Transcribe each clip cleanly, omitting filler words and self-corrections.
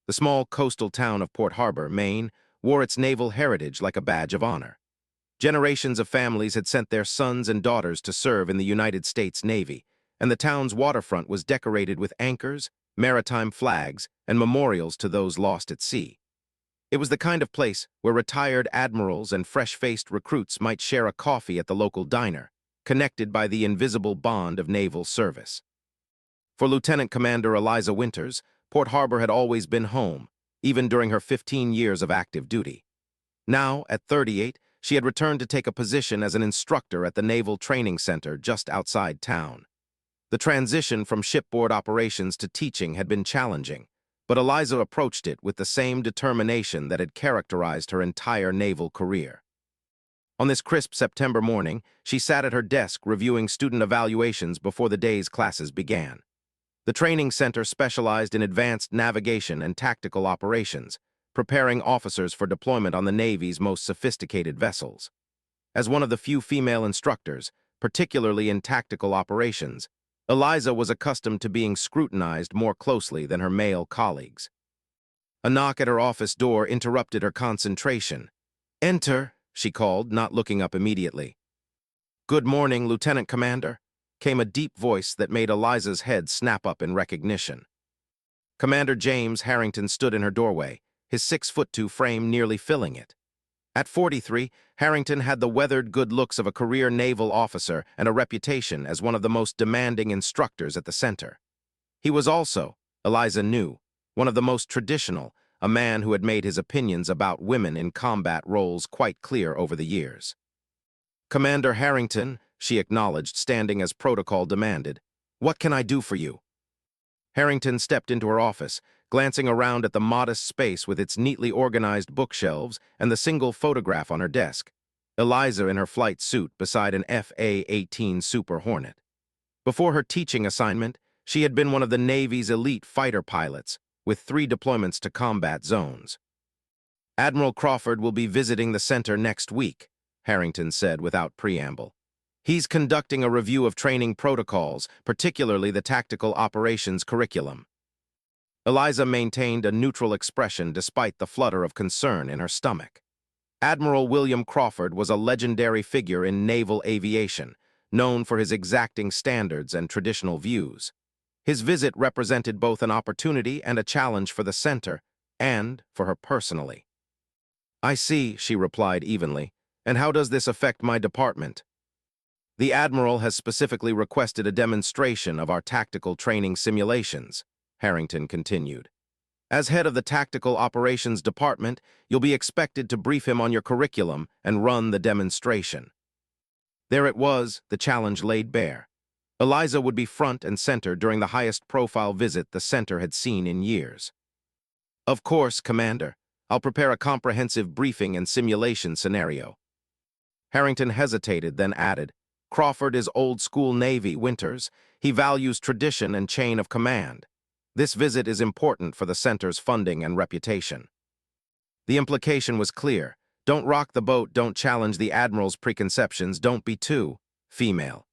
The small coastal town of Port Harbor, Maine, wore its naval heritage like a badge of honor. Generations of families had sent their sons and daughters to serve in the United States Navy, and the town's waterfront was decorated with anchors, maritime flags, and memorials to those lost at sea. It was the kind of place where retired admirals and fresh-faced recruits might share a coffee at the local diner, connected by the invisible bond of naval service. For Lieutenant Commander Eliza Winters, Port Harbor had always been home, even during her 15 years of active duty. Now, at 38, she had returned to take a position as an instructor at the Naval Training Center just outside town. The transition from shipboard operations to teaching had been challenging, but Eliza approached it with the same determination that had characterized her entire naval career. On this crisp September morning, she sat at her desk reviewing student evaluations before the day's classes began. The training center specialized in advanced navigation and tactical operations, preparing officers for deployment on the Navy's most sophisticated vessels. As one of the few female instructors, particularly in tactical operations, Eliza was accustomed to being scrutinized more closely than her male colleagues. A knock at her office door interrupted her concentration. "Enter," she called, not looking up immediately. "Good morning, Lieutenant Commander," came a deep voice that made Eliza's head snap up in recognition. Commander James Harrington stood in her doorway, his 6'2" frame nearly filling it. At 43, Harrington had the weathered good looks of a career naval officer and a reputation as one of the most demanding instructors at the center. He was also, Eliza knew, one of the most traditional, a man who had made his opinions about women in combat roles quite clear over the years. "Commander Harrington," she acknowledged, standing as protocol demanded, "what can I do for you?" Harrington stepped into her office, glancing around at the modest space with its neatly organized bookshelves and the single photograph on her desk, Eliza in her flight suit beside an FA-18 Super Hornet. Before her teaching assignment, she had been one of the Navy's elite fighter pilots, with 3 deployments to combat zones. "Admiral Crawford will be visiting the center next week," Harrington said without preamble. "He's conducting a review of training protocols, particularly the tactical operations curriculum." Eliza maintained a neutral expression despite the flutter of concern in her stomach. Admiral William Crawford was a legendary figure in naval aviation, known for his exacting standards and traditional views. His visit represented both an opportunity and a challenge for the center, and for her personally. "I see," she replied evenly. "And how does this affect my department?" "The Admiral has specifically requested a demonstration of our tactical training simulations," Harrington continued. "As head of the Tactical Operations Department, you'll be expected to brief him on your curriculum and run the demonstration." There it was, the challenge laid bare. Eliza would be front and center during the highest-profile visit the center had seen in years. "Of course, Commander. I'll prepare a comprehensive briefing and simulation scenario." Harrington hesitated, then added, "Crawford is old-school Navy, Winters. He values tradition and chain of command. This visit is important for the center's funding and reputation." The implication was clear. Don't rock the boat, don't challenge the Admiral's preconceptions, don't be too female.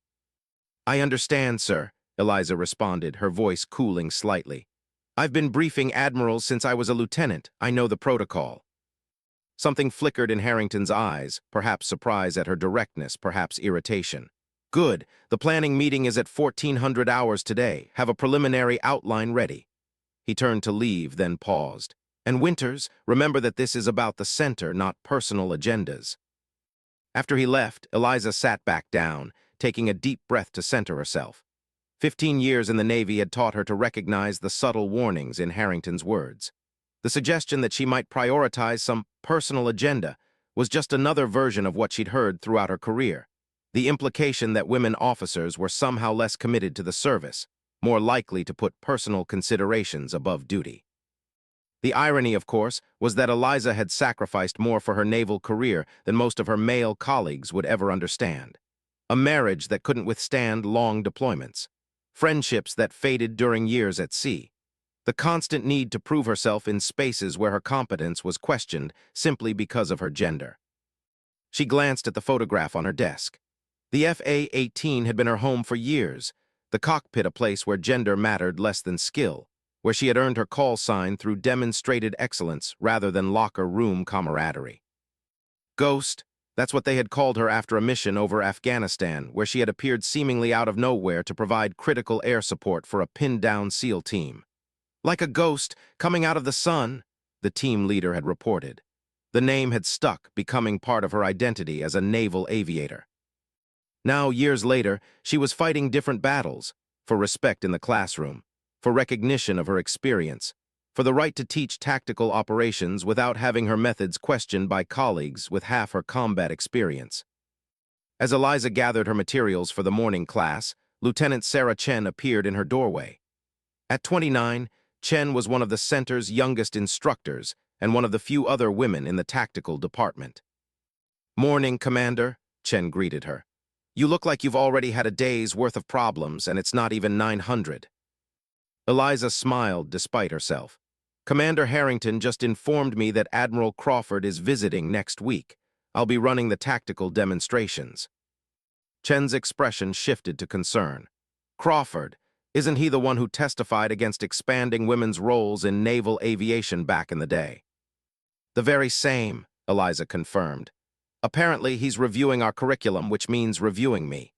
"I understand, sir," Eliza responded, her voice cooling slightly. "I've been briefing admirals since I was a lieutenant. I know the protocol." Something flickered in Harrington's eyes, perhaps surprise at her directness, perhaps irritation. "Good. The planning meeting is at 1400 hours today. Have a preliminary outline ready." He turned to leave, then paused. "And Winters, remember that this is about the center, not personal agendas." After he left, Eliza sat back down, taking a deep breath to center herself. 15 years in the Navy had taught her to recognize the subtle warnings in Harrington's words. The suggestion that she might prioritize some personal agenda was just another version of what she'd heard throughout her career. The implication that women officers were somehow less committed to the service, more likely to put personal considerations above duty. The irony, of course, was that Eliza had sacrificed more for her naval career than most of her male colleagues would ever understand. A marriage that couldn't withstand long deployments. Friendships that faded during years at sea. The constant need to prove herself in spaces where her competence was questioned simply because of her gender. She glanced at the photograph on her desk. The FA-18 had been her home for years, the cockpit a place where gender mattered less than skill, where she had earned her call sign through demonstrated excellence rather than locker room camaraderie. Ghost, that's what they had called her after a mission over Afghanistan, where she had appeared seemingly out of nowhere to provide critical air support for a pinned-down SEAL team. Like a ghost coming out of the sun, the team leader had reported. The name had stuck, becoming part of her identity as a naval aviator. Now, years later, she was fighting different battles, for respect in the classroom, for recognition of her experience, for the right to teach tactical operations without having her methods questioned by colleagues with half her combat experience. As Eliza gathered her materials for the morning class, Lieutenant Sarah Chen appeared in her doorway. At 29, Chen was one of the center's youngest instructors and one of the few other women in the tactical department. "Morning, Commander," Chen greeted her. "You look like you've already had a day's worth of problems, and it's not even 900. Eliza smiled despite herself. "Commander Harrington just informed me that Admiral Crawford is visiting next week. I'll be running the tactical demonstrations." Chen's expression shifted to concern. "Crawford, isn't he the one who testified against expanding women's roles in naval aviation back in the day?" "The very same," Eliza confirmed. "Apparently, he's reviewing our curriculum, which means reviewing me."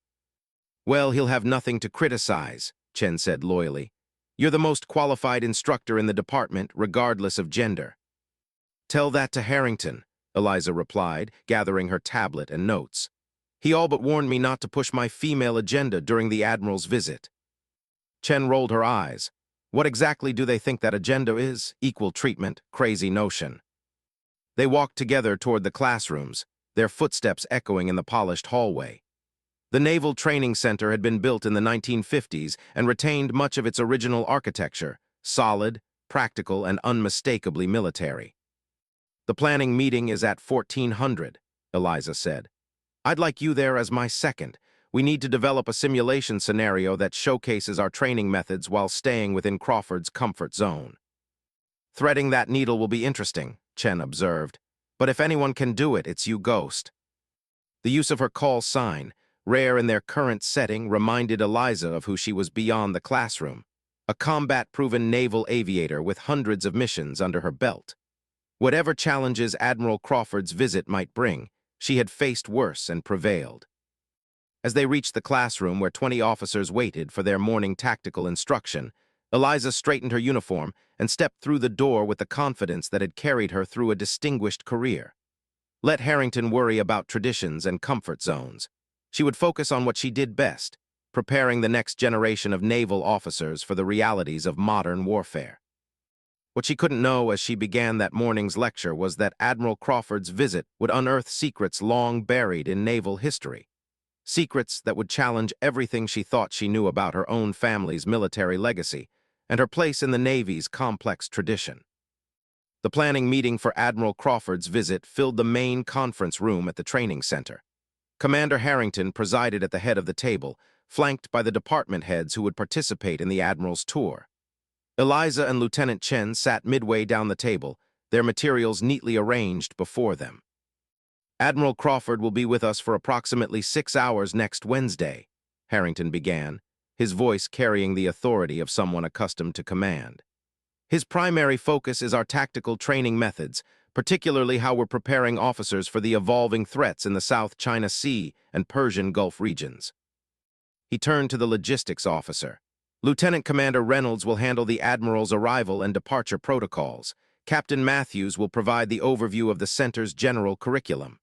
"Well, he'll have nothing to criticize," Chen said loyally. "You're the most qualified instructor in the department, regardless of gender." "Tell that to Harrington," Eliza replied, gathering her tablet and notes. "He all but warned me not to push my female agenda during the Admiral's visit." Chen rolled her eyes. "What exactly do they think that agenda is? Equal treatment, crazy notion." They walked together toward the classrooms, their footsteps echoing in the polished hallway. The Naval Training Center had been built in the 1950s and retained much of its original architecture, solid, practical, and unmistakably military. "The planning meeting is at 1400, Eliza said. "I'd like you there as my second. We need to develop a simulation scenario that showcases our training methods while staying within Crawford's comfort zone." "Threading that needle will be interesting," Chen observed. "But if anyone can do it, it's you, Ghost." The use of her call sign, rare in their current setting, reminded Eliza of who she was beyond the classroom, a combat-proven naval aviator with hundreds of missions under her belt. Whatever challenges Admiral Crawford's visit might bring, she had faced worse and prevailed. As they reached the classroom where 20 officers waited for their morning tactical instruction, Eliza straightened her uniform and stepped through the door with the confidence that had carried her through a distinguished career. Let Harrington worry about traditions and comfort zones. She would focus on what she did best, preparing the next generation of naval officers for the realities of modern warfare. What she couldn't know as she began that morning's lecture was that Admiral Crawford's visit would unearth secrets long buried in naval history. Secrets that would challenge everything she thought she knew about her own family's military legacy and her place in the Navy's complex tradition. The planning meeting for Admiral Crawford's visit filled the main conference room at the training center. Commander Harrington presided at the head of the table, flanked by the department heads who would participate in the Admiral's tour. Eliza and Lieutenant Chen sat midway down the table, their materials neatly arranged before them. "Admiral Crawford will be with us for approximately 6 hours next Wednesday," Harrington began, his voice carrying the authority of someone accustomed to command. "His primary focus is our tactical training methods, particularly how we're preparing officers for the evolving threats in the South China Sea and Persian Gulf regions." He turned to the logistics officer. "Lieutenant Commander Reynolds will handle the Admiral's arrival and departure protocols. Captain Matthews will provide the overview of the center's general curriculum."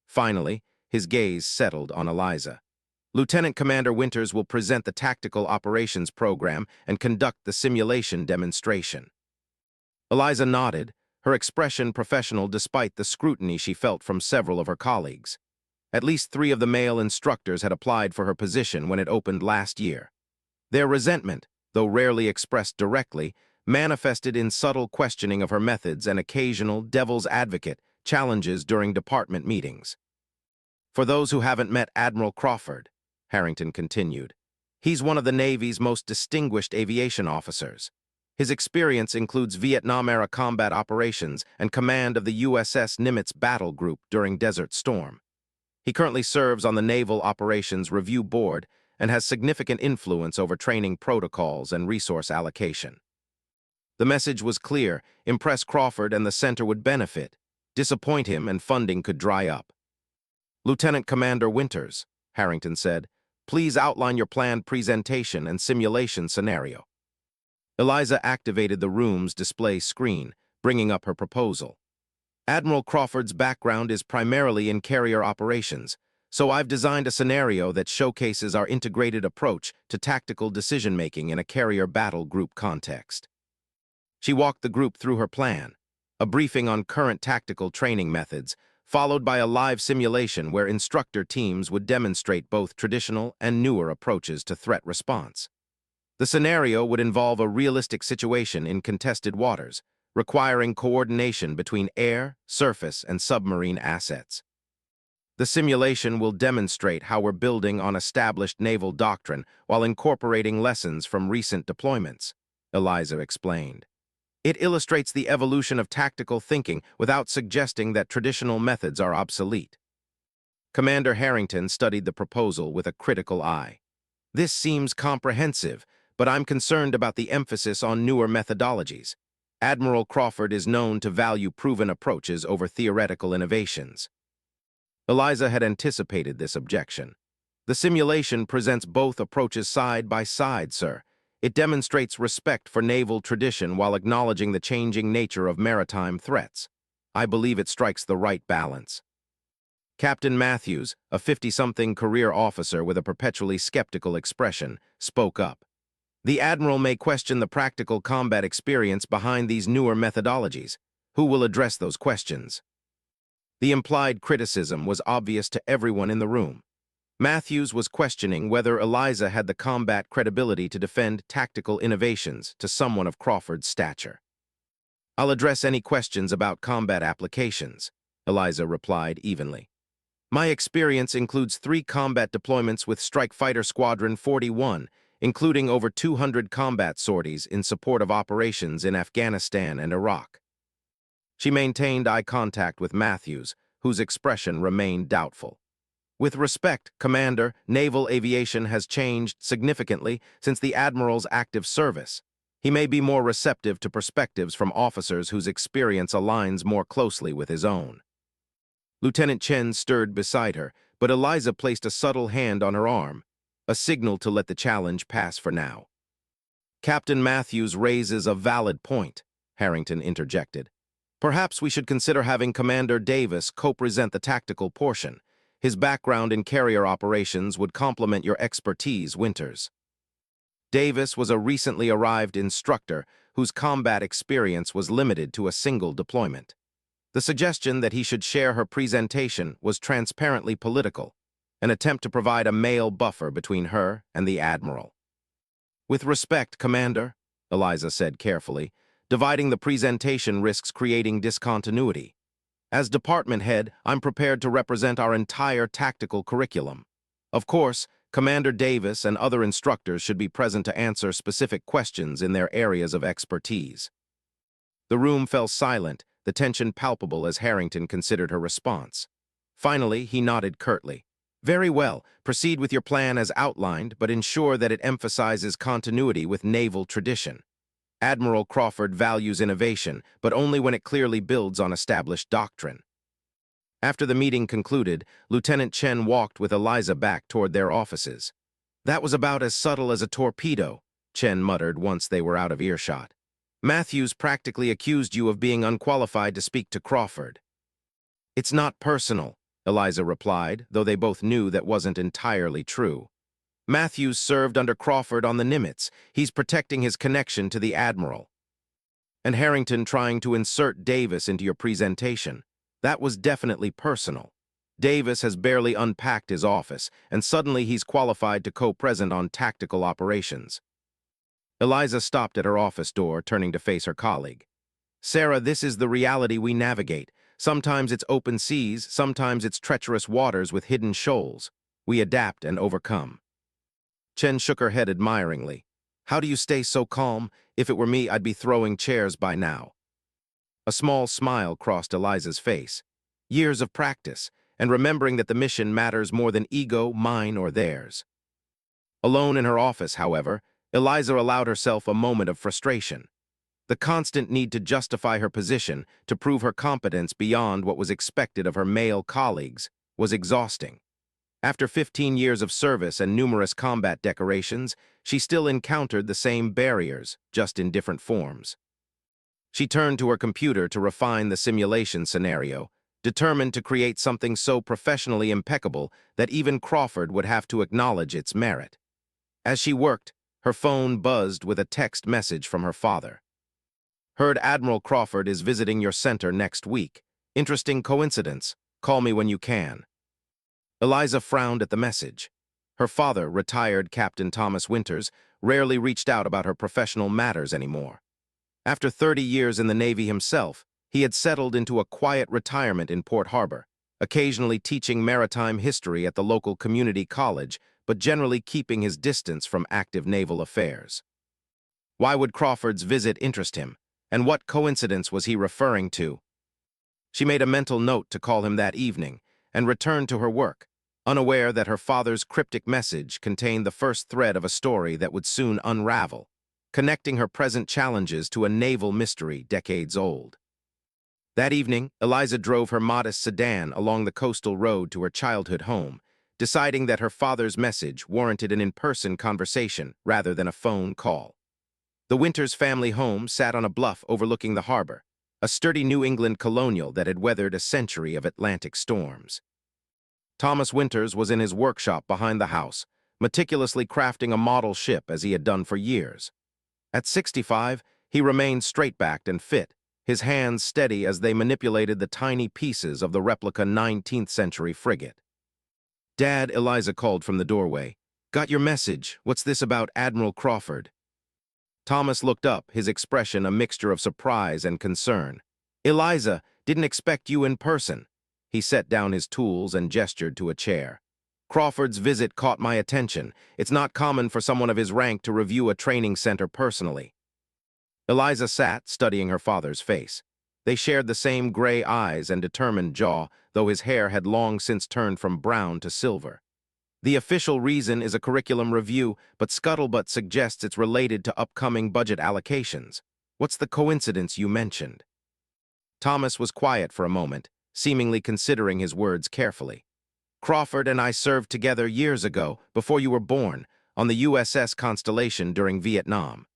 Finally, his gaze settled on Eliza. "Lieutenant Commander Winters will present the tactical operations program and conduct the simulation demonstration." Eliza nodded, her expression professional despite the scrutiny she felt from several of her colleagues. At least 3 of the male instructors had applied for her position when it opened last year. Their resentment, though rarely expressed directly, manifested in subtle questioning of her methods and occasional devil's advocate challenges during department meetings. "For those who haven't met Admiral Crawford," Harrington continued, "he's one of the Navy's most distinguished aviation officers. His experience includes Vietnam-era combat operations and command of the USS Nimitz Battle Group during Desert Storm. He currently serves on the Naval Operations Review Board and has significant influence over training protocols and resource allocation." The message was clear: impress Crawford and the center would benefit. Disappoint him and funding could dry up. Lieutenant Commander Winters, Harrington said, please outline your planned presentation and simulation scenario. Eliza activated the room's display screen, bringing up her proposal. Admiral Crawford's background is primarily in carrier operations, so I've designed a scenario that showcases our integrated approach to tactical decision-making in a carrier battle group context. She walked the group through her plan, a briefing on current tactical training methods, followed by a live simulation where instructor teams would demonstrate both traditional and newer approaches to threat response. The scenario would involve a realistic situation in contested waters, requiring coordination between air, surface, and submarine assets. The simulation will demonstrate how we're building on established naval doctrine while incorporating lessons from recent deployments, Eliza explained. It illustrates the evolution of tactical thinking without suggesting that traditional methods are obsolete. Commander Harrington studied the proposal with a critical eye. This seems comprehensive, but I'm concerned about the emphasis on newer methodologies. Admiral Crawford is known to value proven approaches over theoretical innovations. Eliza had anticipated this objection. The simulation presents both approaches side by side, sir. It demonstrates respect for naval tradition while acknowledging the changing nature of maritime threats. I believe it strikes the right balance. Captain Matthews, a 50-something career officer with a perpetually skeptical expression, spoke up. The Admiral may question the practical combat experience behind these newer methodologies. Who will address those questions? The implied criticism was obvious to everyone in the room. Matthews was questioning whether Eliza had the combat credibility to defend tactical innovations to someone of Crawford's stature. I'll address any questions about combat applications, Eliza replied evenly. My experience includes 3 combat deployments with Strike Fighter Squadron 41, including over 200 combat sorties in support of operations in Afghanistan and Iraq. She maintained eye contact with Matthews, whose expression remained doubtful. With respect, Commander, naval aviation has changed significantly since the Admiral's active service. He may be more receptive to perspectives from officers whose experience aligns more closely with his own. Lieutenant Chen stirred beside her, but Eliza placed a subtle hand on her arm, a signal to let the challenge pass for now. Captain Matthews raises a valid point, Harrington interjected. Perhaps we should consider having Commander Davis co-present the tactical portion. His background in carrier operations would complement your expertise, Winters. Davis was a recently arrived instructor whose combat experience was limited to a single deployment. The suggestion that he should share her presentation was transparently political, an attempt to provide a male buffer between her and the Admiral. With respect, Commander, Eliza said carefully, dividing the presentation risks creating discontinuity. As department head, I'm prepared to represent our entire tactical curriculum. Of course, Commander Davis and other instructors should be present to answer specific questions in their areas of expertise. The room fell silent, the tension palpable as Harrington considered her response. Finally, he nodded curtly. Very well, proceed with your plan as outlined, but ensure that it emphasizes continuity with naval tradition. Admiral Crawford values innovation, but only when it clearly builds on established doctrine. After the meeting concluded, Lieutenant Chen walked with Eliza back toward their offices. That was about as subtle as a torpedo, Chen muttered once they were out of earshot. Matthews practically accused you of being unqualified to speak to Crawford. It's not personal, Eliza replied, though they both knew that wasn't entirely true. Matthews served under Crawford on the Nimitz. He's protecting his connection to the Admiral. And Harrington trying to insert Davis into your presentation. That was definitely personal. Davis has barely unpacked his office, and suddenly he's qualified to co-present on tactical operations. Eliza stopped at her office door, turning to face her colleague. Sarah, this is the reality we navigate. Sometimes it's open seas, sometimes it's treacherous waters with hidden shoals. We adapt and overcome. Chen shook her head admiringly. How do you stay so calm? If it were me, I'd be throwing chairs by now. A small smile crossed Eliza's face. Years of practice, and remembering that the mission matters more than ego, mine, or theirs. Alone in her office, however, Eliza allowed herself a moment of frustration. The constant need to justify her position, to prove her competence beyond what was expected of her male colleagues, was exhausting. After 15 years of service and numerous combat decorations, she still encountered the same barriers, just in different forms. She turned to her computer to refine the simulation scenario, determined to create something so professionally impeccable that even Crawford would have to acknowledge its merit. As she worked, her phone buzzed with a text message from her father. Heard Admiral Crawford is visiting your center next week. Interesting coincidence. Call me when you can. Eliza frowned at the message. Her father, retired Captain Thomas Winters, rarely reached out about her professional matters anymore. After 30 years in the Navy himself, he had settled into a quiet retirement in Port Harbor, occasionally teaching maritime history at the local community college, but generally keeping his distance from active naval affairs. Why would Crawford's visit interest him, and what coincidence was he referring to? She made a mental note to call him that evening, and returned to her work, unaware that her father's cryptic message contained the first thread of a story that would soon unravel, connecting her present challenges to a naval mystery decades old. That evening, Eliza drove her modest sedan along the coastal road to her childhood home, deciding that her father's message warranted an in-person conversation rather than a phone call. The Winters family home sat on a bluff overlooking the harbor, a sturdy New England colonial that had weathered a century of Atlantic storms. Thomas Winters was in his workshop behind the house, meticulously crafting a model ship as he had done for years. At 65, he remained straight-backed and fit, his hands steady as they manipulated the tiny pieces of the replica 19th-century frigate. "Dad," Eliza called from the doorway. "Got your message. What's this about Admiral Crawford?" Thomas looked up, his expression a mixture of surprise and concern. "Eliza, didn't expect you in person." He set down his tools and gestured to a chair. "Crawford's visit caught my attention. It's not common for someone of his rank to review a training center personally." Eliza sat, studying her father's face. They shared the same gray eyes and determined jaw, though his hair had long since turned from brown to silver. "The official reason is a curriculum review, but scuttlebutt suggests it's related to upcoming budget allocations. What's the coincidence you mentioned?" Thomas was quiet for a moment, seemingly considering his words carefully. "Crawford and I served together years ago, before you were born, on the USS Constellation during Vietnam."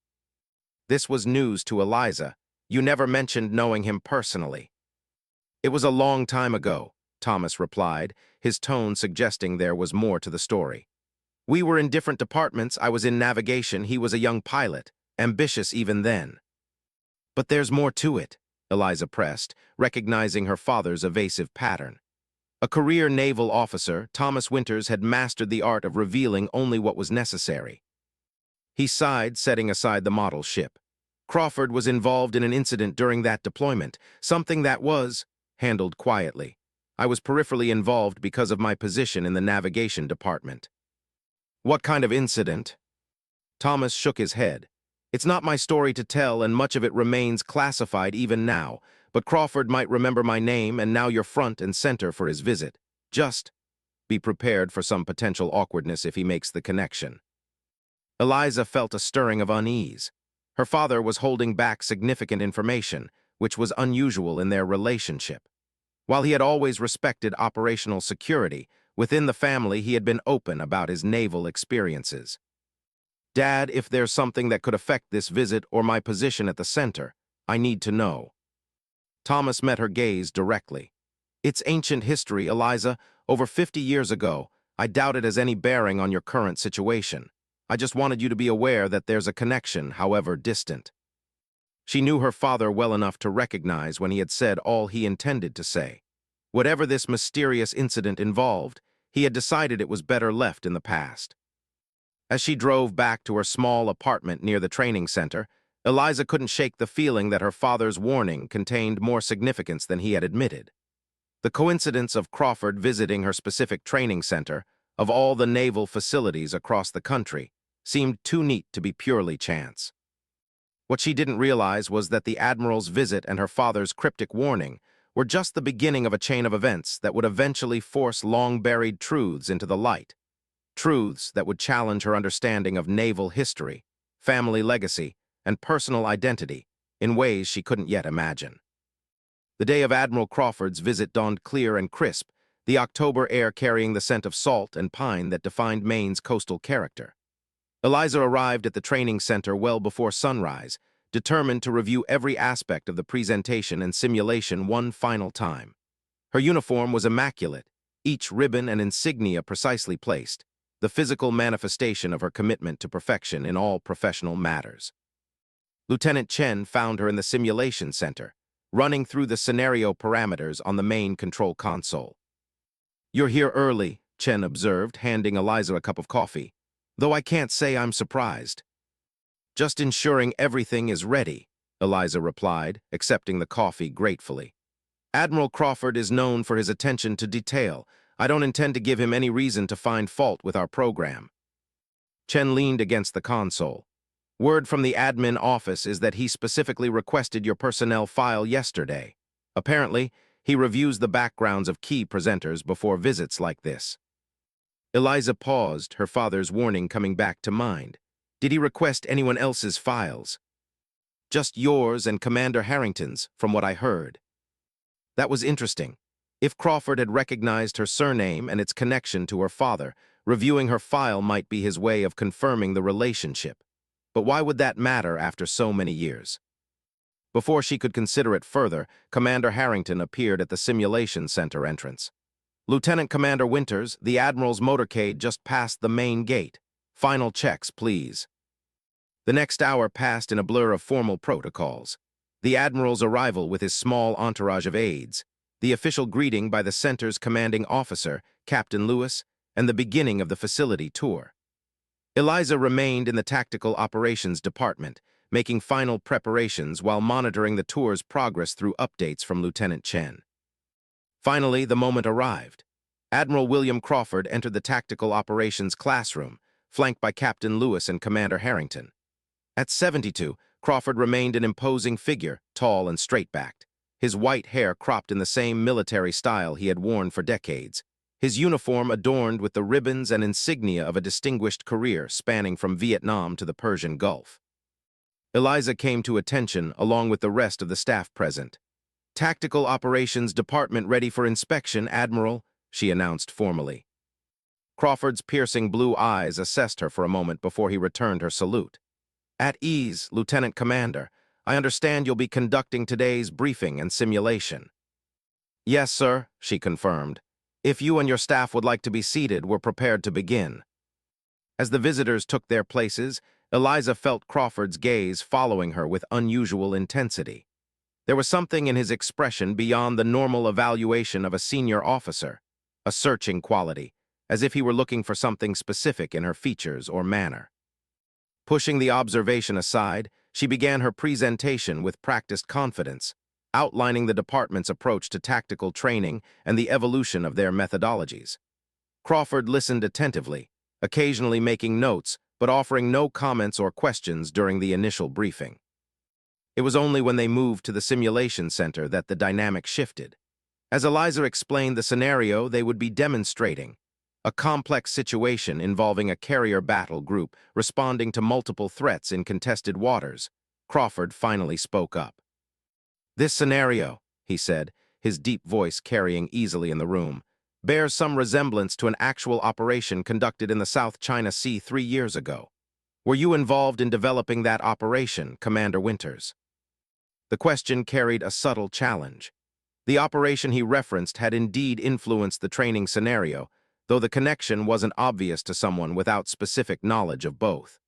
This was news to Eliza. "You never mentioned knowing him personally." "It was a long time ago," Thomas replied, his tone suggesting there was more to the story. "We were in different departments. I was in navigation. He was a young pilot, ambitious even then." "But there's more to it," Eliza pressed, recognizing her father's evasive pattern. A career naval officer, Thomas Winters had mastered the art of revealing only what was necessary. He sighed, setting aside the model ship. "Crawford was involved in an incident during that deployment, something that was handled quietly. I was peripherally involved because of my position in the navigation department." "What kind of incident?" Thomas shook his head. "It's not my story to tell, and much of it remains classified even now, but Crawford might remember my name, and now you're front and center for his visit. Just be prepared for some potential awkwardness if he makes the connection." Eliza felt a stirring of unease. Her father was holding back significant information, which was unusual in their relationship. While he had always respected operational security, within the family he had been open about his naval experiences. "Dad, if there's something that could affect this visit or my position at the center, I need to know." Thomas met her gaze directly. "It's ancient history, Eliza. Over 50 years ago. I doubt it has any bearing on your current situation. I just wanted you to be aware that there's a connection, however distant." She knew her father well enough to recognize when he had said all he intended to say. Whatever this mysterious incident involved, he had decided it was better left in the past. As she drove back to her small apartment near the training center, Eliza couldn't shake the feeling that her father's warning contained more significance than he had admitted. The coincidence of Crawford visiting her specific training center, of all the naval facilities across the country, seemed too neat to be purely chance. What she didn't realize was that the Admiral's visit and her father's cryptic warning were just the beginning of a chain of events that would eventually force long-buried truths into the light. Truths that would challenge her understanding of naval history, family legacy, and personal identity in ways she couldn't yet imagine. The day of Admiral Crawford's visit dawned clear and crisp, the October air carrying the scent of salt and pine that defined Maine's coastal character. Eliza arrived at the training center well before sunrise, determined to review every aspect of the presentation and simulation one final time. Her uniform was immaculate, each ribbon and insignia precisely placed, the physical manifestation of her commitment to perfection in all professional matters. Lieutenant Chen found her in the simulation center, running through the scenario parameters on the main control console. "You're here early," Chen observed, handing Eliza a cup of coffee, "though I can't say I'm surprised." "Just ensuring everything is ready," Eliza replied, accepting the coffee gratefully. "Admiral Crawford is known for his attention to detail. I don't intend to give him any reason to find fault with our program." Chen leaned against the console. "Word from the admin office is that he specifically requested your personnel file yesterday. Apparently, he reviews the backgrounds of key presenters before visits like this." Eliza paused, her father's warning coming back to mind. "Did he request anyone else's files?" "Just yours and Commander Harrington's, from what I heard." That was interesting. If Crawford had recognized her surname and its connection to her father, reviewing her file might be his way of confirming the relationship. But why would that matter after so many years? Before she could consider it further, Commander Harrington appeared at the simulation center entrance. "Lieutenant Commander Winters, the Admiral's motorcade just passed the main gate. Final checks, please." The next hour passed in a blur of formal protocols. The Admiral's arrival with his small entourage of aides, the official greeting by the center's commanding officer, Captain Lewis, and the beginning of the facility tour. Eliza remained in the Tactical Operations Department, making final preparations while monitoring the tour's progress through updates from Lieutenant Chen. Finally, the moment arrived. Admiral William Crawford entered the Tactical Operations classroom, flanked by Captain Lewis and Commander Harrington. At 72, Crawford remained an imposing figure, tall and straight-backed, his white hair cropped in the same military style he had worn for decades, his uniform adorned with the ribbons and insignia of a distinguished career spanning from Vietnam to the Persian Gulf. Eliza came to attention along with the rest of the staff present. "Tactical Operations Department ready for inspection, Admiral," she announced formally. Crawford's piercing blue eyes assessed her for a moment before he returned her salute. "At ease, Lieutenant Commander. I understand you'll be conducting today's briefing and simulation." "Yes, sir," she confirmed. "If you and your staff would like to be seated, we're prepared to begin." As the visitors took their places, Eliza felt Crawford's gaze following her with unusual intensity. There was something in his expression beyond the normal evaluation of a senior officer, a searching quality, as if he were looking for something specific in her features or manner. Pushing the observation aside, she began her presentation with practiced confidence, outlining the department's approach to tactical training and the evolution of their methodologies. Crawford listened attentively, occasionally making notes, but offering no comments or questions during the initial briefing. It was only when they moved to the simulation center that the dynamic shifted. As Eliza explained the scenario they would be demonstrating, a complex situation involving a carrier battle group responding to multiple threats in contested waters, Crawford finally spoke up. "This scenario," he said, his deep voice carrying easily in the room, "bears some resemblance to an actual operation conducted in the South China Sea 3 years ago. Were you involved in developing that operation, Commander Winters?" The question carried a subtle challenge. The operation he referenced had indeed influenced the training scenario, though the connection wasn't obvious to someone without specific knowledge of both.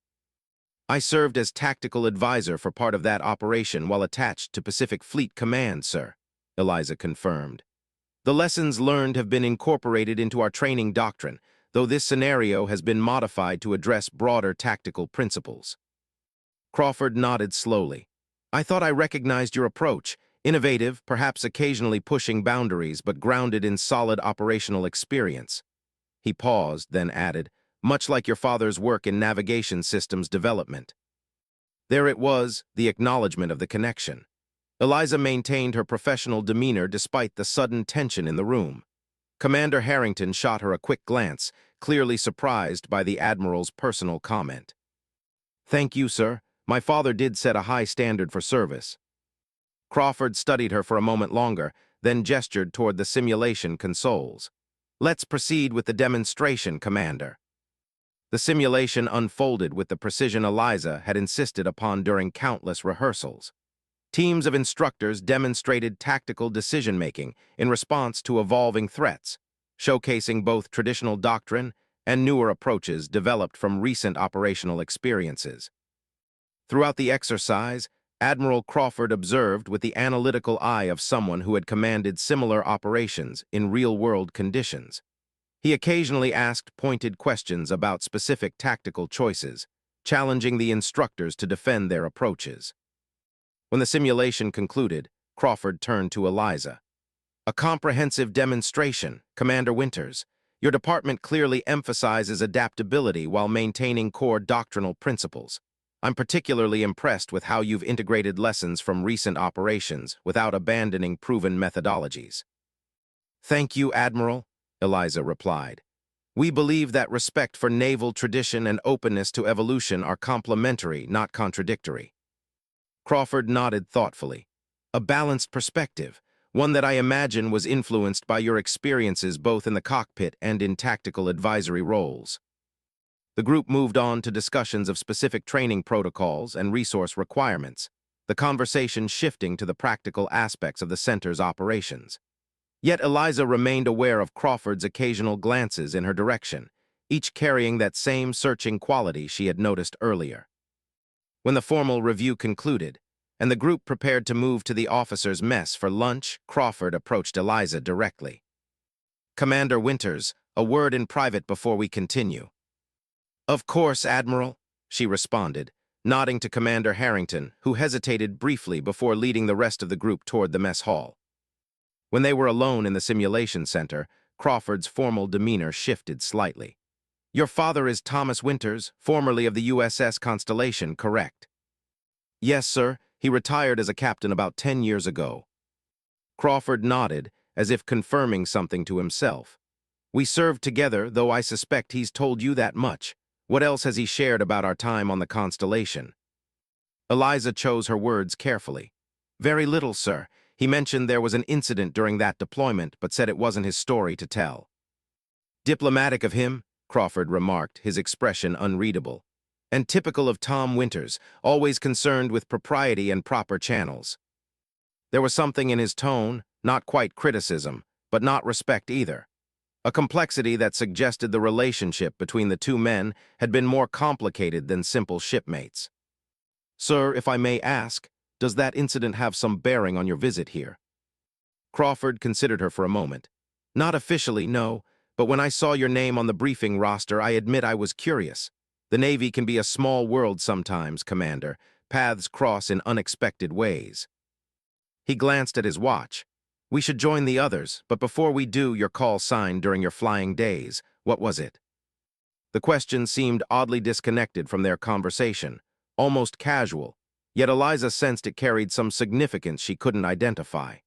"I served as tactical advisor for part of that operation while attached to Pacific Fleet Command, sir," Eliza confirmed. "The lessons learned have been incorporated into our training doctrine, though this scenario has been modified to address broader tactical principles." Crawford nodded slowly. "I thought I recognized your approach, innovative, perhaps occasionally pushing boundaries, but grounded in solid operational experience." He paused, then added, "Much like your father's work in navigation systems development." There it was, the acknowledgement of the connection. Eliza maintained her professional demeanor despite the sudden tension in the room. Commander Harrington shot her a quick glance, clearly surprised by the Admiral's personal comment. "Thank you, sir. My father did set a high standard for service." Crawford studied her for a moment longer, then gestured toward the simulation consoles. "Let's proceed with the demonstration, Commander." The simulation unfolded with the precision Eliza had insisted upon during countless rehearsals. Teams of instructors demonstrated tactical decision-making in response to evolving threats, showcasing both traditional doctrine and newer approaches developed from recent operational experiences. Throughout the exercise, Admiral Crawford observed with the analytical eye of someone who had commanded similar operations in real-world conditions. He occasionally asked pointed questions about specific tactical choices, challenging the instructors to defend their approaches. When the simulation concluded, Crawford turned to Eliza. "A comprehensive demonstration, Commander Winters. Your department clearly emphasizes adaptability while maintaining core doctrinal principles. I'm particularly impressed with how you've integrated lessons from recent operations without abandoning proven methodologies." "Thank you, Admiral," Eliza replied. "We believe that respect for naval tradition and openness to evolution are complementary, not contradictory." Crawford nodded thoughtfully. "A balanced perspective, one that I imagine was influenced by your experiences both in the cockpit and in tactical advisory roles." The group moved on to discussions of specific training protocols and resource requirements, the conversation shifting to the practical aspects of the center's operations. Yet Eliza remained aware of Crawford's occasional glances in her direction, each carrying that same searching quality she had noticed earlier. When the formal review concluded, and the group prepared to move to the officers' mess for lunch, Crawford approached Eliza directly. "Commander Winters, a word in private before we continue." "Of course, Admiral," she responded, nodding to Commander Harrington, who hesitated briefly before leading the rest of the group toward the mess hall. When they were alone in the simulation center, Crawford's formal demeanor shifted slightly. "Your father is Thomas Winters, formerly of the USS Constellation, correct?" "Yes, sir. He retired as a captain about 10 years ago." Crawford nodded, as if confirming something to himself. "We served together, though I suspect he's told you that much. What else has he shared about our time on the Constellation?" Eliza chose her words carefully. "Very little, sir. He mentioned there was an incident during that deployment, but said it wasn't his story to tell." "Diplomatic of him," Crawford remarked, his expression unreadable. "And typical of Tom Winters, always concerned with propriety and proper channels." There was something in his tone, not quite criticism, but not respect either. A complexity that suggested the relationship between the two men had been more complicated than simple shipmates. "Sir, if I may ask, does that incident have some bearing on your visit here?" Crawford considered her for a moment. "Not officially, no, but when I saw your name on the briefing roster, I admit I was curious. The Navy can be a small world sometimes, Commander. Paths cross in unexpected ways." He glanced at his watch. "We should join the others, but before we do, your call signed during your flying days. What was it?" The question seemed oddly disconnected from their conversation, almost casual, yet Eliza sensed it carried some significance she couldn't identify.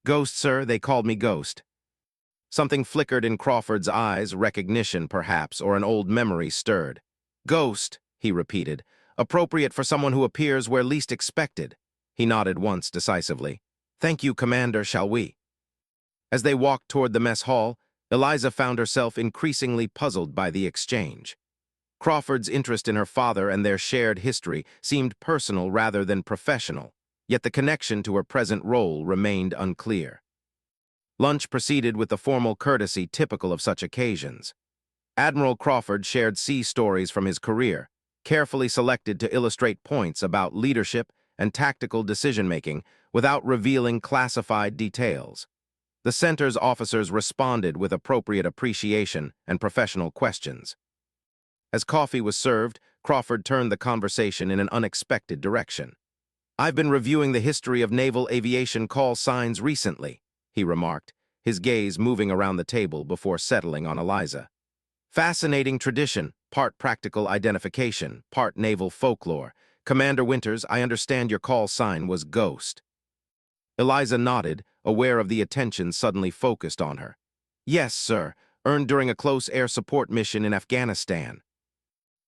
"Ghost, sir, they called me Ghost." Something flickered in Crawford's eyes, recognition perhaps, or an old memory stirred. "Ghost," he repeated, "appropriate for someone who appears where least expected." He nodded once decisively. "Thank you, Commander, shall we?" As they walked toward the mess hall, Eliza found herself increasingly puzzled by the exchange. Crawford's interest in her father and their shared history seemed personal rather than professional, yet the connection to her present role remained unclear. Lunch proceeded with the formal courtesy typical of such occasions. Admiral Crawford shared sea stories from his career, carefully selected to illustrate points about leadership and tactical decision-making without revealing classified details. The center's officers responded with appropriate appreciation and professional questions. As coffee was served, Crawford turned the conversation in an unexpected direction. "I've been reviewing the history of naval aviation call signs recently," he remarked, his gaze moving around the table before settling on Eliza. "Fascinating tradition, part practical identification, part naval folklore. Commander Winters, I understand your call sign was Ghost." Eliza nodded, aware of the attention suddenly focused on her. "Yes, sir, earned during a close air support mission in Afghanistan."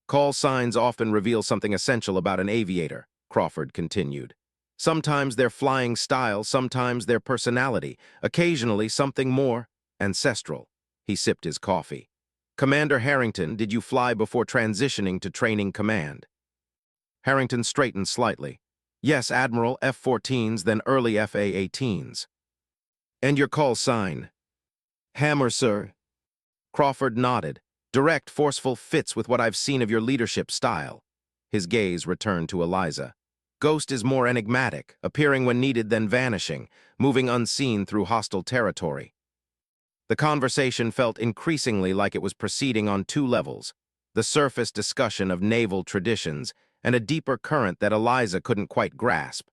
"Call signs often reveal something essential about an aviator," Crawford continued. Sometimes their flying style, sometimes their personality, occasionally something more ancestral. He sipped his coffee. Commander Harrington, did you fly before transitioning to training command? Harrington straightened slightly. Yes, Admiral, F-14s, then early FA-18s. And your call sign? Hammer, sir. Crawford nodded. Direct, forceful, fits with what I've seen of your leadership style. His gaze returned to Eliza. Ghost is more enigmatic, appearing when needed then vanishing, moving unseen through hostile territory. The conversation felt increasingly like it was proceeding on two levels, the surface discussion of naval traditions and a deeper current that Eliza couldn't quite grasp.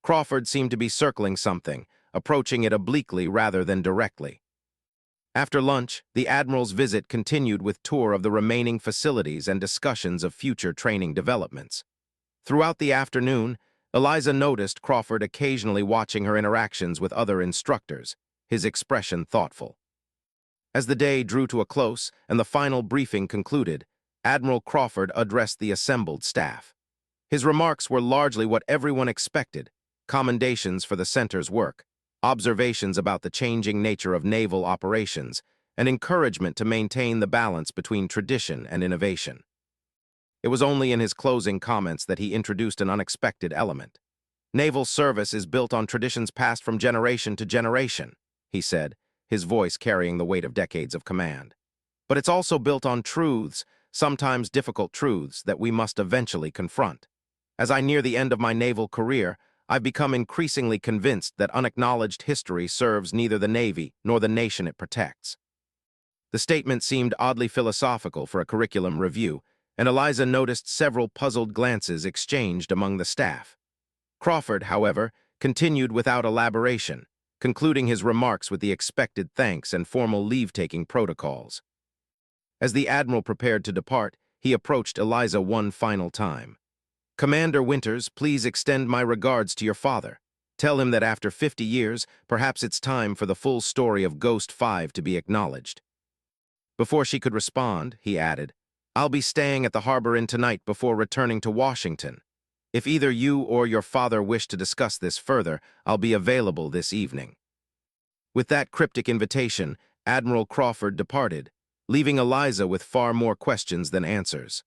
Crawford seemed to be circling something, approaching it obliquely rather than directly. After lunch, the Admiral's visit continued with tour of the remaining facilities and discussions of future training developments. Throughout the afternoon, Eliza noticed Crawford occasionally watching her interactions with other instructors, his expression thoughtful. As the day drew to a close and the final briefing concluded, Admiral Crawford addressed the assembled staff. His remarks were largely what everyone expected: commendations for the center's work, observations about the changing nature of naval operations, and encouragement to maintain the balance between tradition and innovation. It was only in his closing comments that he introduced an unexpected element. Naval service is built on traditions passed from generation to generation, he said, his voice carrying the weight of decades of command. But it's also built on truths, sometimes difficult truths, that we must eventually confront. As I near the end of my naval career, I've become increasingly convinced that unacknowledged history serves neither the Navy nor the nation it protects. The statement seemed oddly philosophical for a curriculum review, and Eliza noticed several puzzled glances exchanged among the staff. Crawford, however, continued without elaboration, concluding his remarks with the expected thanks and formal leave-taking protocols. As the Admiral prepared to depart, he approached Eliza one final time. Commander Winters, please extend my regards to your father. Tell him that after 50 years, perhaps it's time for the full story of Ghost 5 to be acknowledged. Before she could respond, he added, I'll be staying at the Harbor Inn tonight before returning to Washington. If either you or your father wish to discuss this further, I'll be available this evening. With that cryptic invitation, Admiral Crawford departed, leaving Eliza with far more questions than answers.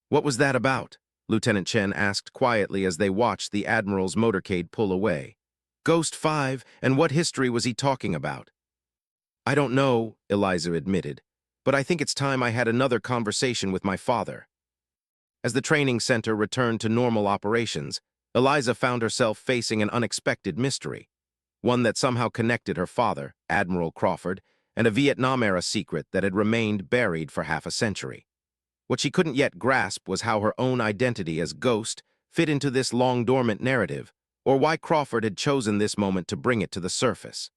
What was that about? Lieutenant Chen asked quietly as they watched the Admiral's motorcade pull away. Ghost 5, and what history was he talking about? I don't know, Eliza admitted, but I think it's time I had another conversation with my father. As the training center returned to normal operations, Eliza found herself facing an unexpected mystery, one that somehow connected her father, Admiral Crawford, and a Vietnam-era secret that had remained buried for half a century. What she couldn't yet grasp was how her own identity as Ghost fit into this long-dormant narrative, or why Crawford had chosen this moment to bring it to the surface.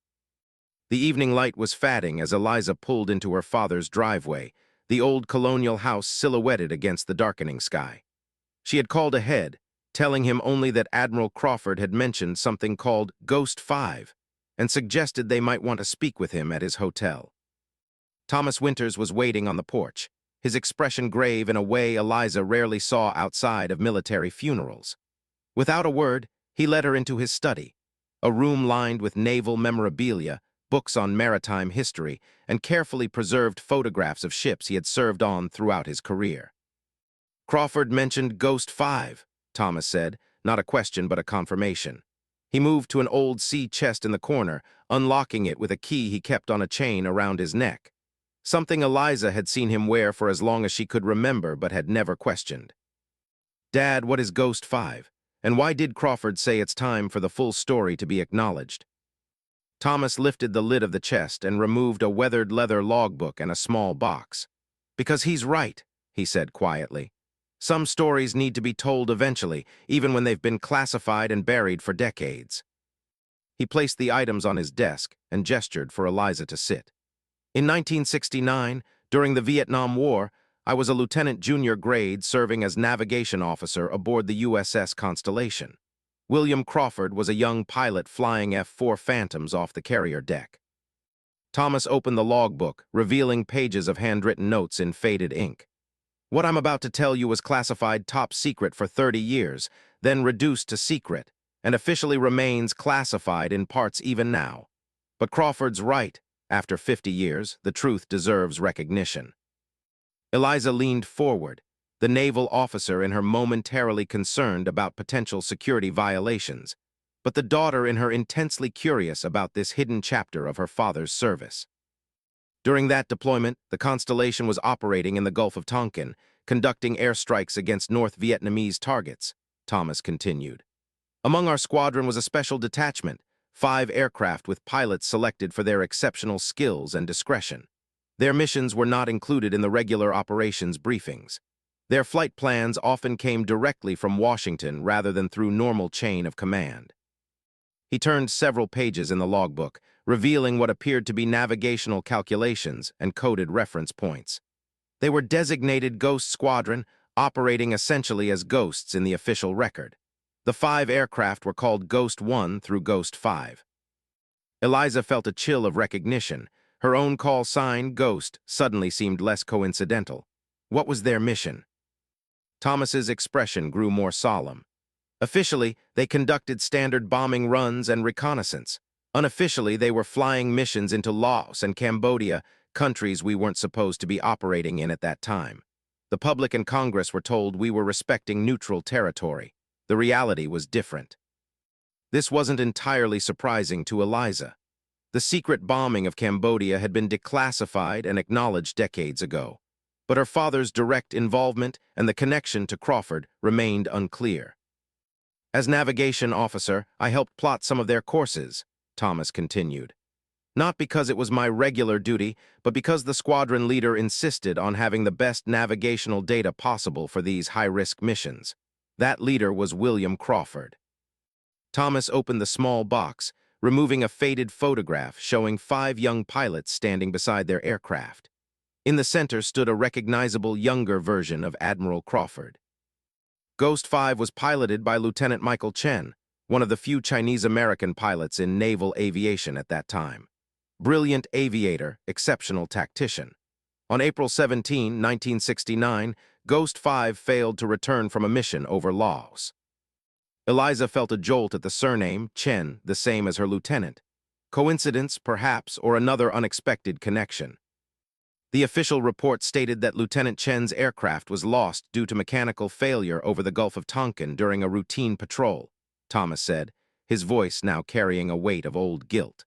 The evening light was fading as Eliza pulled into her father's driveway, the old colonial house silhouetted against the darkening sky. She had called ahead, telling him only that Admiral Crawford had mentioned something called Ghost 5 and suggested they might want to speak with him at his hotel. Thomas Winters was waiting on the porch, his expression grave in a way Eliza rarely saw outside of military funerals. Without a word, he led her into his study, a room lined with naval memorabilia, books on maritime history, and carefully preserved photographs of ships he had served on throughout his career. Crawford mentioned Ghost 5, Thomas said, not a question but a confirmation. He moved to an old sea chest in the corner, unlocking it with a key he kept on a chain around his neck, something Eliza had seen him wear for as long as she could remember but had never questioned. Dad, what is Ghost 5, and why did Crawford say it's time for the full story to be acknowledged? Thomas lifted the lid of the chest and removed a weathered leather logbook and a small box. Because he's right, he said quietly. Some stories need to be told eventually, even when they've been classified and buried for decades. He placed the items on his desk and gestured for Eliza to sit. In 1969, during the Vietnam War, I was a lieutenant junior grade serving as navigation officer aboard the USS Constellation. William Crawford was a young pilot flying F-4 Phantoms off the carrier deck. Thomas opened the logbook, revealing pages of handwritten notes in faded ink. What I'm about to tell you was classified top secret for 30 years, then reduced to secret, and officially remains classified in parts even now. But Crawford's right. After 50 years, the truth deserves recognition. Eliza leaned forward, the naval officer in her momentarily concerned about potential security violations, but the daughter in her intensely curious about this hidden chapter of her father's service. During that deployment, the Constellation was operating in the Gulf of Tonkin, conducting airstrikes against North Vietnamese targets, Thomas continued. Among our squadron was a special detachment, 5 aircraft with pilots selected for their exceptional skills and discretion. Their missions were not included in the regular operations briefings. Their flight plans often came directly from Washington rather than through normal chain of command. He turned several pages in the logbook, revealing what appeared to be navigational calculations and coded reference points. They were designated Ghost Squadron, operating essentially as ghosts in the official record. The 5 aircraft were called Ghost 1 through Ghost 5. Eliza felt a chill of recognition. Her own call sign, Ghost, suddenly seemed less coincidental. What was their mission? Thomas's expression grew more solemn. Officially, they conducted standard bombing runs and reconnaissance. Unofficially, they were flying missions into Laos and Cambodia, countries we weren't supposed to be operating in at that time. The public and Congress were told we were respecting neutral territory. The reality was different. This wasn't entirely surprising to Eliza. The secret bombing of Cambodia had been declassified and acknowledged decades ago. But her father's direct involvement and the connection to Crawford remained unclear. As navigation officer, I helped plot some of their courses, Thomas continued. Not because it was my regular duty, but because the squadron leader insisted on having the best navigational data possible for these high-risk missions. That leader was William Crawford. Thomas opened the small box, removing a faded photograph showing 5 young pilots standing beside their aircraft. In the center stood a recognizable younger version of Admiral Crawford. Ghost 5 was piloted by Lieutenant Michael Chen, one of the few Chinese-American pilots in naval aviation at that time. Brilliant aviator, exceptional tactician. On April 17, 1969, Ghost 5 failed to return from a mission over Laos. Eliza felt a jolt at the surname, Chen, the same as her lieutenant. Coincidence, perhaps, or another unexpected connection. The official report stated that Lieutenant Chen's aircraft was lost due to mechanical failure over the Gulf of Tonkin during a routine patrol, Thomas said, his voice now carrying a weight of old guilt.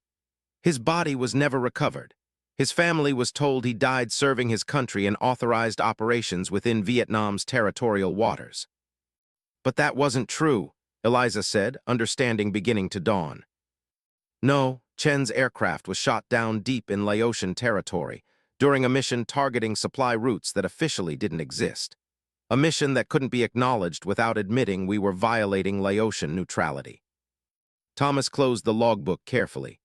His body was never recovered. His family was told he died serving his country in authorized operations within Vietnam's territorial waters. But that wasn't true, Eliza said, understanding beginning to dawn. No, Chen's aircraft was shot down deep in Laotian territory during a mission targeting supply routes that officially didn't exist. A mission that couldn't be acknowledged without admitting we were violating Laotian neutrality. Thomas closed the logbook carefully.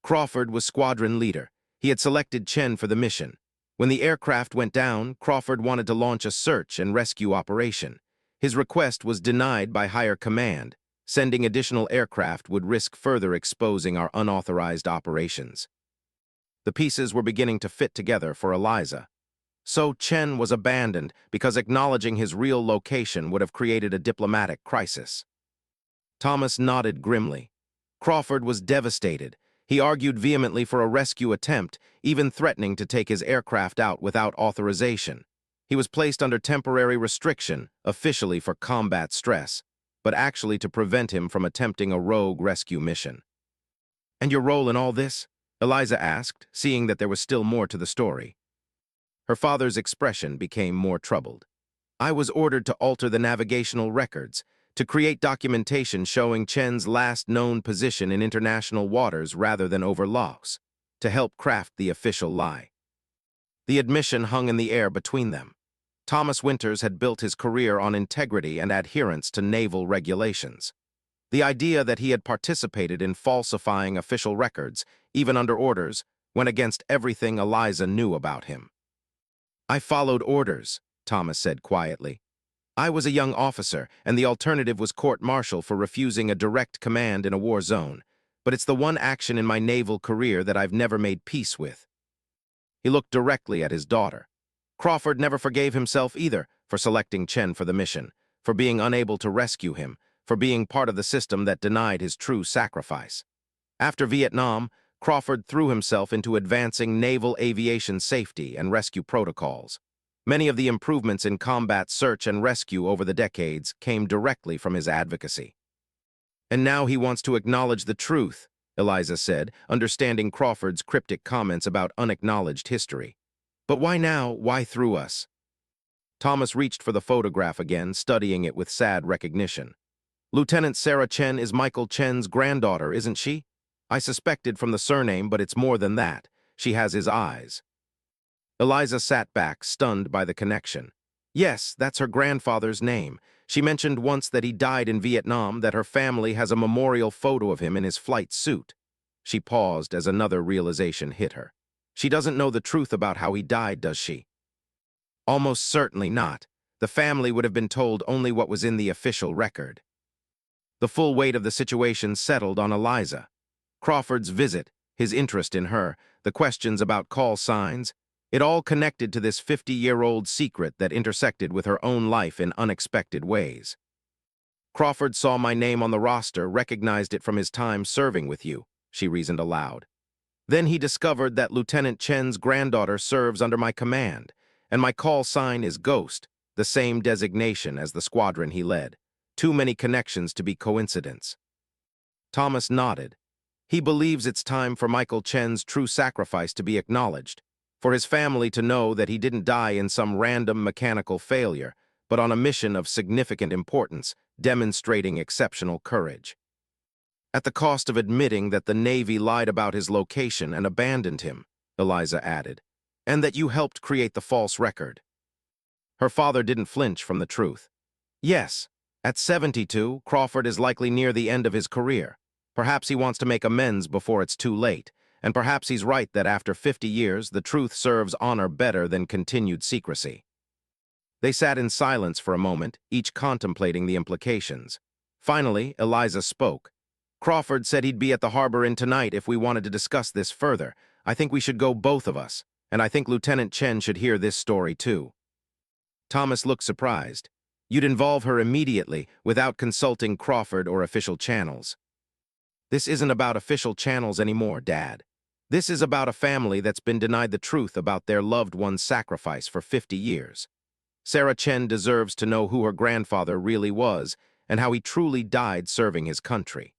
Crawford was squadron leader. He had selected Chen for the mission. When the aircraft went down, Crawford wanted to launch a search and rescue operation. His request was denied by higher command. Sending additional aircraft would risk further exposing our unauthorized operations. The pieces were beginning to fit together for Eliza. So Chen was abandoned because acknowledging his real location would have created a diplomatic crisis. Thomas nodded grimly. Crawford was devastated. He argued vehemently for a rescue attempt, even threatening to take his aircraft out without authorization. He was placed under temporary restriction, officially for combat stress, but actually to prevent him from attempting a rogue rescue mission. "And your role in all this?" Eliza asked, seeing that there was still more to the story. Her father's expression became more troubled. "I was ordered to alter the navigational records, to create documentation showing Chen's last known position in international waters rather than over Laos, to help craft the official lie." The admission hung in the air between them. Thomas Winters had built his career on integrity and adherence to naval regulations. The idea that he had participated in falsifying official records, even under orders, went against everything Eliza knew about him. "I followed orders," Thomas said quietly. "I was a young officer, and the alternative was court-martial for refusing a direct command in a war zone, but it's the one action in my naval career that I've never made peace with." He looked directly at his daughter. Crawford never forgave himself either for selecting Chen for the mission, for being unable to rescue him, for being part of the system that denied his true sacrifice. After Vietnam, Crawford threw himself into advancing naval aviation safety and rescue protocols. Many of the improvements in combat search and rescue over the decades came directly from his advocacy. And now he wants to acknowledge the truth, Eliza said, understanding Crawford's cryptic comments about unacknowledged history. But why now? Why through us? Thomas reached for the photograph again, studying it with sad recognition. Lieutenant Sarah Chen is Michael Chen's granddaughter, isn't she? I suspected from the surname, but it's more than that. She has his eyes. Eliza sat back, stunned by the connection. Yes, that's her grandfather's name. She mentioned once that he died in Vietnam, that her family has a memorial photo of him in his flight suit. She paused as another realization hit her. She doesn't know the truth about how he died, does she? Almost certainly not. The family would have been told only what was in the official record. The full weight of the situation settled on Eliza. Crawford's visit, his interest in her, the questions about call signs, it all connected to this 50-year-old secret that intersected with her own life in unexpected ways. Crawford saw my name on the roster, recognized it from his time serving with you, she reasoned aloud. Then he discovered that Lieutenant Chen's granddaughter serves under my command, and my call sign is Ghost, the same designation as the squadron he led. Too many connections to be coincidence. Thomas nodded. He believes it's time for Michael Chen's true sacrifice to be acknowledged, for his family to know that he didn't die in some random mechanical failure, but on a mission of significant importance, demonstrating exceptional courage. At the cost of admitting that the Navy lied about his location and abandoned him, Eliza added, and that you helped create the false record. Her father didn't flinch from the truth. Yes, at 72, Crawford is likely near the end of his career. Perhaps he wants to make amends before it's too late, and perhaps he's right that after 50 years, the truth serves honor better than continued secrecy. They sat in silence for a moment, each contemplating the implications. Finally, Eliza spoke. Crawford said he'd be at the harbor inn tonight if we wanted to discuss this further. I think we should go, both of us, and I think Lieutenant Chen should hear this story too. Thomas looked surprised. You'd involve her immediately, without consulting Crawford or official channels. This isn't about official channels anymore, Dad. This is about a family that's been denied the truth about their loved one's sacrifice for 50 years. Sarah Chen deserves to know who her grandfather really was and how he truly died serving his country.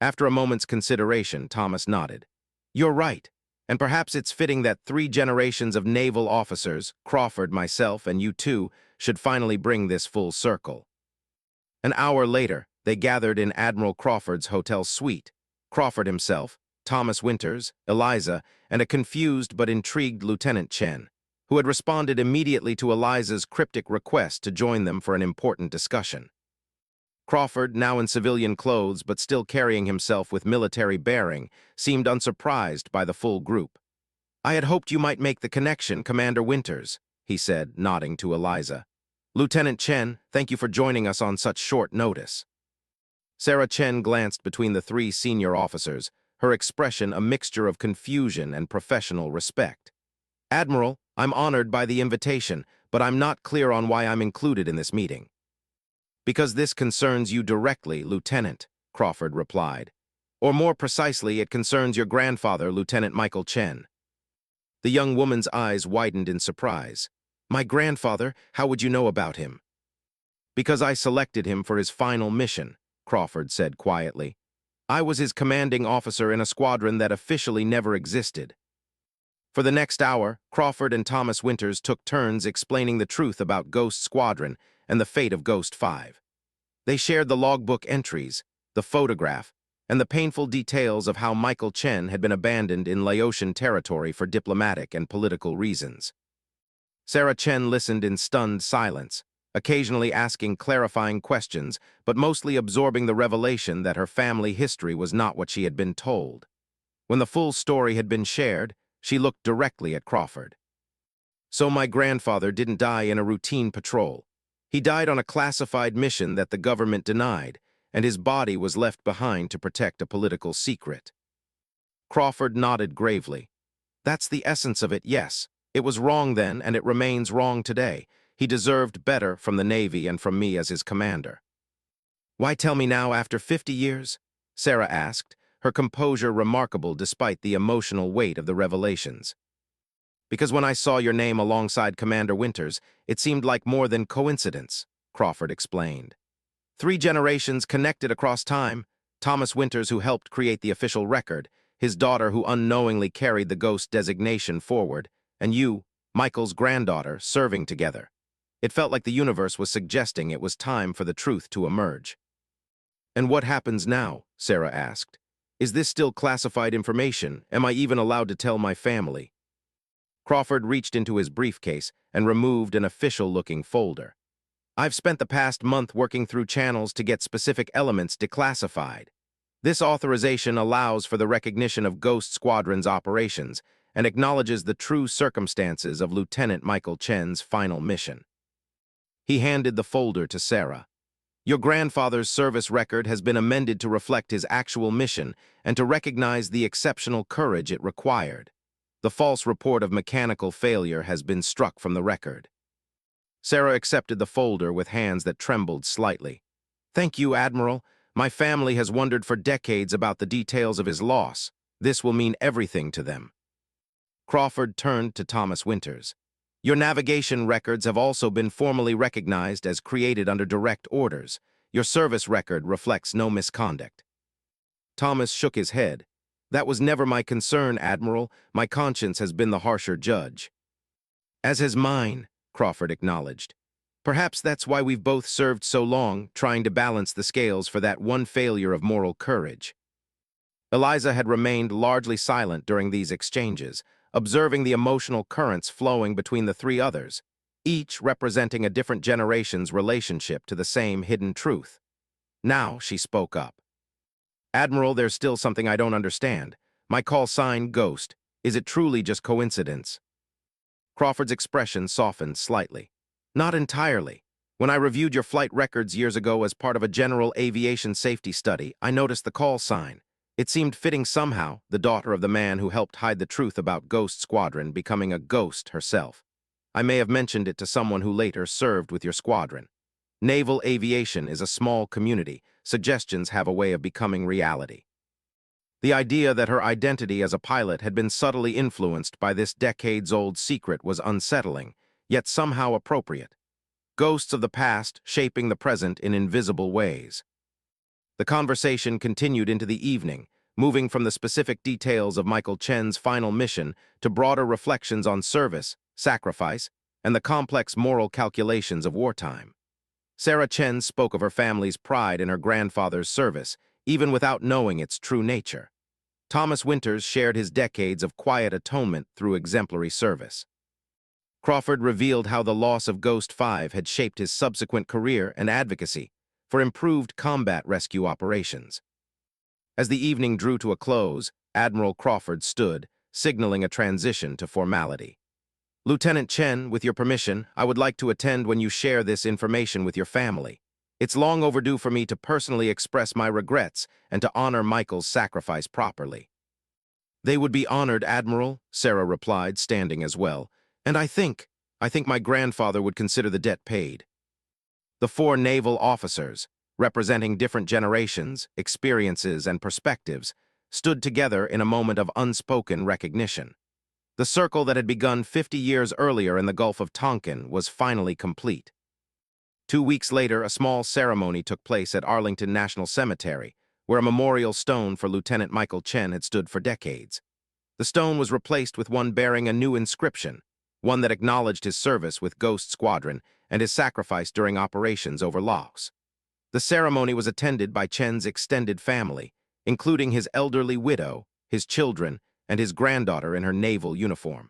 After a moment's consideration, Thomas nodded. You're right, and perhaps it's fitting that 3 generations of naval officers, Crawford, myself, and you too, should finally bring this full circle. An hour later, they gathered in Admiral Crawford's hotel suite. Crawford himself, Thomas Winters, Eliza, and a confused but intrigued Lieutenant Chen, who had responded immediately to Eliza's cryptic request to join them for an important discussion. Crawford, now in civilian clothes but still carrying himself with military bearing, seemed unsurprised by the full group. I had hoped you might make the connection, Commander Winters, he said, nodding to Eliza. Lieutenant Chen, thank you for joining us on such short notice. Sarah Chen glanced between the 3 senior officers, her expression a mixture of confusion and professional respect. Admiral, I'm honored by the invitation, but I'm not clear on why I'm included in this meeting. Because this concerns you directly, Lieutenant, Crawford replied. Or more precisely, it concerns your grandfather, Lieutenant Michael Chen. The young woman's eyes widened in surprise. My grandfather, how would you know about him? Because I selected him for his final mission, Crawford said quietly. I was his commanding officer in a squadron that officially never existed. For the next hour, Crawford and Thomas Winters took turns explaining the truth about Ghost Squadron and the fate of Ghost 5. They shared the logbook entries, the photograph, and the painful details of how Michael Chen had been abandoned in Laotian territory for diplomatic and political reasons. Sarah Chen listened in stunned silence, occasionally asking clarifying questions, but mostly absorbing the revelation that her family history was not what she had been told. When the full story had been shared, she looked directly at Crawford. So my grandfather didn't die in a routine patrol. He died on a classified mission that the government denied, and his body was left behind to protect a political secret. Crawford nodded gravely. That's the essence of it, yes. It was wrong then, and it remains wrong today. He deserved better from the Navy and from me as his commander. Why tell me now after 50 years? Sarah asked, her composure remarkable despite the emotional weight of the revelations. Because when I saw your name alongside Commander Winters, it seemed like more than coincidence, Crawford explained. 3 generations connected across time: Thomas Winters, who helped create the official record, his daughter, who unknowingly carried the ghost designation forward, and you, Michael's granddaughter, serving together. It felt like the universe was suggesting it was time for the truth to emerge. And what happens now? Sarah asked. Is this still classified information? Am I even allowed to tell my family? Crawford reached into his briefcase and removed an official-looking folder. I've spent the past month working through channels to get specific elements declassified. This authorization allows for the recognition of Ghost Squadron's operations and acknowledges the true circumstances of Lieutenant Michael Chen's final mission. He handed the folder to Sarah. Your grandfather's service record has been amended to reflect his actual mission and to recognize the exceptional courage it required. The false report of mechanical failure has been struck from the record. Sarah accepted the folder with hands that trembled slightly. Thank you, Admiral. My family has wondered for decades about the details of his loss. This will mean everything to them. Crawford turned to Thomas Winters. Your navigation records have also been formally recognized as created under direct orders. Your service record reflects no misconduct. Thomas shook his head. That was never my concern, Admiral. My conscience has been the harsher judge. As has mine, Crawford acknowledged. Perhaps that's why we've both served so long, trying to balance the scales for that one failure of moral courage. Eliza had remained largely silent during these exchanges, observing the emotional currents flowing between the 3 others, each representing a different generation's relationship to the same hidden truth. Now she spoke up. Admiral, there's still something I don't understand. My call sign, Ghost. Is it truly just coincidence? Crawford's expression softened slightly. Not entirely. When I reviewed your flight records years ago as part of a general aviation safety study, I noticed the call sign. It seemed fitting somehow, the daughter of the man who helped hide the truth about Ghost Squadron becoming a ghost herself. I may have mentioned it to someone who later served with your squadron. Naval aviation is a small community. Suggestions have a way of becoming reality. The idea that her identity as a pilot had been subtly influenced by this decades-old secret was unsettling, yet somehow appropriate. Ghosts of the past shaping the present in invisible ways. The conversation continued into the evening, moving from the specific details of Michael Chen's final mission to broader reflections on service, sacrifice, and the complex moral calculations of wartime. Sarah Chen spoke of her family's pride in her grandfather's service, even without knowing its true nature. Thomas Winters shared his decades of quiet atonement through exemplary service. Crawford revealed how the loss of Ghost 5 had shaped his subsequent career and advocacy for improved combat rescue operations. As the evening drew to a close, Admiral Crawford stood, signaling a transition to formality. Lieutenant Chen, with your permission, I would like to attend when you share this information with your family. It's long overdue for me to personally express my regrets and to honor Michael's sacrifice properly. They would be honored, Admiral, Sarah replied, standing as well. And I think my grandfather would consider the debt paid. The 4 naval officers, representing different generations, experiences, and perspectives, stood together in a moment of unspoken recognition. The circle that had begun 50 years earlier in the Gulf of Tonkin was finally complete. 2 weeks later, a small ceremony took place at Arlington National Cemetery, where a memorial stone for Lieutenant Michael Chen had stood for decades. The stone was replaced with one bearing a new inscription, one that acknowledged his service with Ghost Squadron and his sacrifice during operations over Laos. The ceremony was attended by Chen's extended family, including his elderly widow, his children, and his granddaughter in her naval uniform.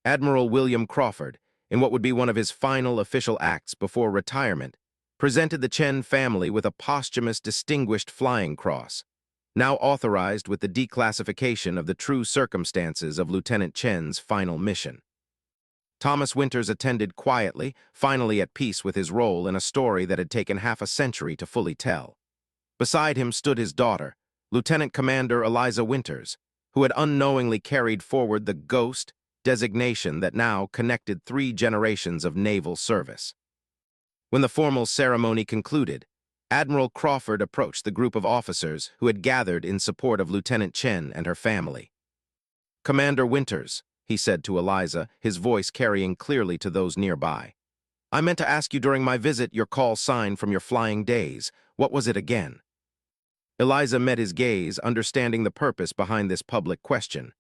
Admiral William Crawford, in what would be one of his final official acts before retirement, presented the Chen family with a posthumous Distinguished Flying Cross, now authorized with the declassification of the true circumstances of Lieutenant Chen's final mission. Thomas Winters attended quietly, finally at peace with his role in a story that had taken half a century to fully tell. Beside him stood his daughter, Lieutenant Commander Eliza Winters, who had unknowingly carried forward the Ghost designation that now connected 3 generations of naval service. When the formal ceremony concluded, Admiral Crawford approached the group of officers who had gathered in support of Lieutenant Chen and her family. "Commander Winters," he said to Eliza, his voice carrying clearly to those nearby. "I meant to ask you during my visit your call sign from your flying days. What was it again?" Eliza met his gaze, understanding the purpose behind this public question.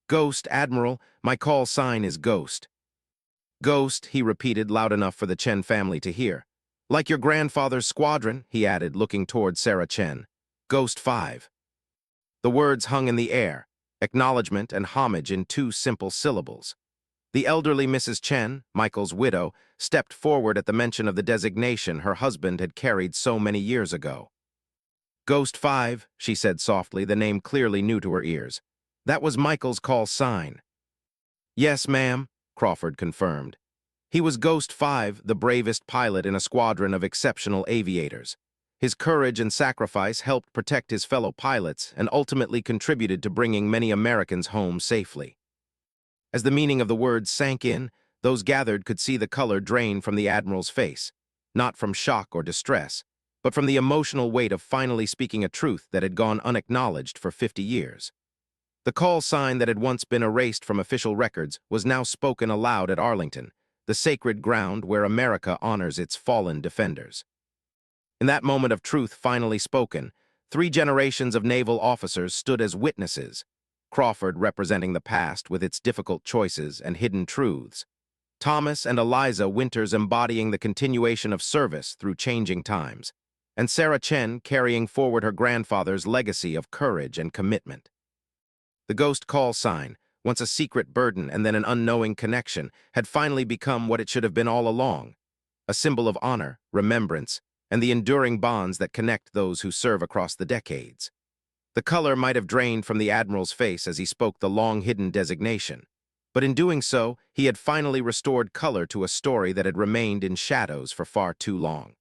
"Ghost, Admiral. My call sign is Ghost." "Ghost," he repeated loud enough for the Chen family to hear. "Like your grandfather's squadron," he added, looking toward Sarah Chen. "Ghost 5. The words hung in the air, acknowledgement and homage in two simple syllables. The elderly Mrs. Chen, Michael's widow, stepped forward at the mention of the designation her husband had carried so many years ago. "Ghost 5, she said softly, the name clearly new to her ears. "That was Michael's call sign." "Yes, ma'am," Crawford confirmed. He was Ghost 5, the bravest pilot in a squadron of exceptional aviators. His courage and sacrifice helped protect his fellow pilots and ultimately contributed to bringing many Americans home safely. As the meaning of the words sank in, those gathered could see the color drain from the Admiral's face, not from shock or distress, but from the emotional weight of finally speaking a truth that had gone unacknowledged for 50 years. The call sign that had once been erased from official records was now spoken aloud at Arlington, the sacred ground where America honors its fallen defenders. In that moment of truth finally spoken, 3 generations of naval officers stood as witnesses, Crawford representing the past with its difficult choices and hidden truths, Thomas and Eliza Winters embodying the continuation of service through changing times, and Sarah Chen carrying forward her grandfather's legacy of courage and commitment. The ghost call sign, once a secret burden and then an unknowing connection, had finally become what it should have been all along, a symbol of honor, remembrance, and the enduring bonds that connect those who serve across the decades. The color might have drained from the Admiral's face as he spoke the long-hidden designation, but in doing so, he had finally restored color to a story that had remained in shadows for far too long.